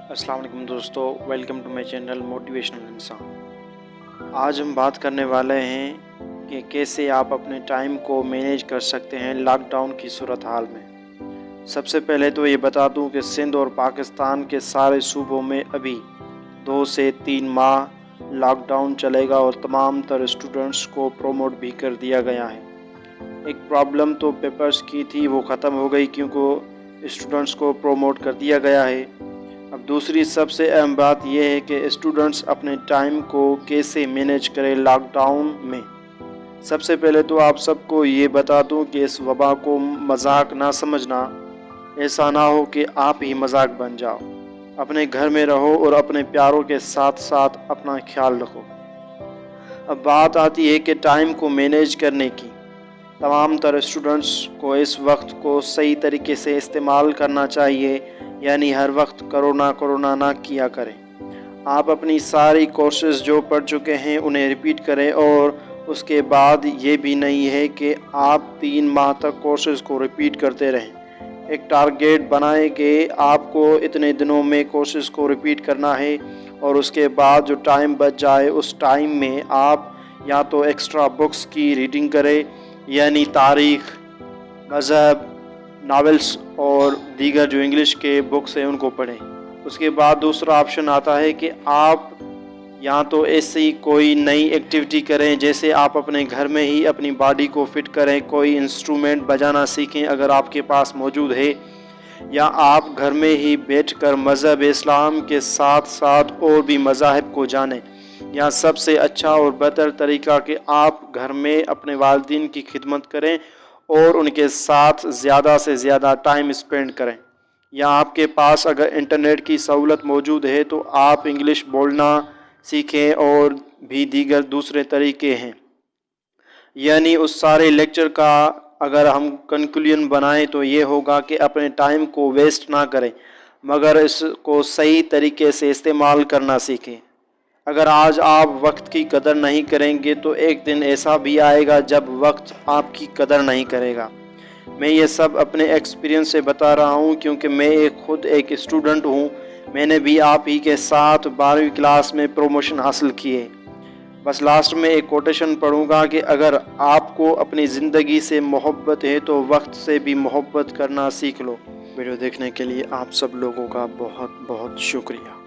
अस्सलाम वालेकुम दोस्तों, welcome to my channel motivational इंसान। आज हम बात करने वाले हैं कि कैसे आप अपने टाइम को मैनेज कर सकते हैं लॉकडाउन की सूरत हाल में। सबसे पहले तो ये बता दूं कि सिंध और पाकिस्तान के सारे सूबों में अभी 2 से 3 माह लॉकडाउन चलेगा और तमाम तर स्टूडेंट्स को प्रोमोट भी कर दिया गया है। एक प्रॉब्लम तो पेपर्स की थी, वो ख़त्म हो गई क्योंकि स्टूडेंट्स को प्रोमोट कर दिया गया है। अब दूसरी सबसे अहम बात यह है कि स्टूडेंट्स अपने टाइम को कैसे मैनेज करें लॉकडाउन में। सबसे पहले तो आप सबको ये बता दूं कि इस वबा को मजाक ना समझना, ऐसा ना हो कि आप ही मजाक बन जाओ। अपने घर में रहो और अपने प्यारों के साथ साथ अपना ख्याल रखो। अब बात आती है कि टाइम को मैनेज करने की। तमाम तर स्टूडेंट्स को इस वक्त को सही तरीके से इस्तेमाल करना चाहिए, यानी हर वक्त कोरोना ना किया करें। आप अपनी सारी कोर्सेज जो पढ़ चुके हैं उन्हें रिपीट करें, और उसके बाद ये भी नहीं है कि आप 3 माह तक कोर्सेज को रिपीट करते रहें। एक टारगेट बनाएं कि आपको इतने दिनों में कोर्सेज को रिपीट करना है, और उसके बाद जो टाइम बच जाए उस टाइम में आप या तो एक्स्ट्रा बुक्स की रीडिंग करें, यानी तारीख़, मज़हब, नावल्स और दीगर जो इंग्लिश के बुक्स हैं उनको पढ़ें। उसके बाद दूसरा ऑप्शन आता है कि आप या तो ऐसी कोई नई एक्टिविटी करें, जैसे आप अपने घर में ही अपनी बॉडी को फिट करें, कोई इंस्ट्रूमेंट बजाना सीखें अगर आपके पास मौजूद है, या आप घर में ही बैठकर मज़हब इस्लाम के साथ साथ और भी मज़ाहिब को जानें। या सबसे अच्छा और बेहतर तरीका कि आप घर में अपने वालिदैन की खिदमत करें और उनके साथ ज़्यादा से ज़्यादा टाइम स्पेंड करें। या आपके पास अगर इंटरनेट की सहूलत मौजूद है तो आप इंग्लिश बोलना सीखें, और भी दीगर दूसरे तरीके हैं। यानी उस सारे लेक्चर का अगर हम कंक्लूजन बनाएं तो ये होगा कि अपने टाइम को वेस्ट ना करें, मगर इसको सही तरीके से इस्तेमाल करना सीखें। अगर आज आप वक्त की कदर नहीं करेंगे तो एक दिन ऐसा भी आएगा जब वक्त आपकी कदर नहीं करेगा। मैं ये सब अपने एक्सपीरियंस से बता रहा हूँ, क्योंकि मैं खुद एक स्टूडेंट हूँ। मैंने भी आप ही के साथ 12वीं क्लास में प्रमोशन हासिल की है। बस लास्ट में एक कोटेशन पढ़ूँगा कि अगर आपको अपनी ज़िंदगी से मोहब्बत है तो वक्त से भी मोहब्बत करना सीख लो। वीडियो देखने के लिए आप सब लोगों का बहुत बहुत शुक्रिया।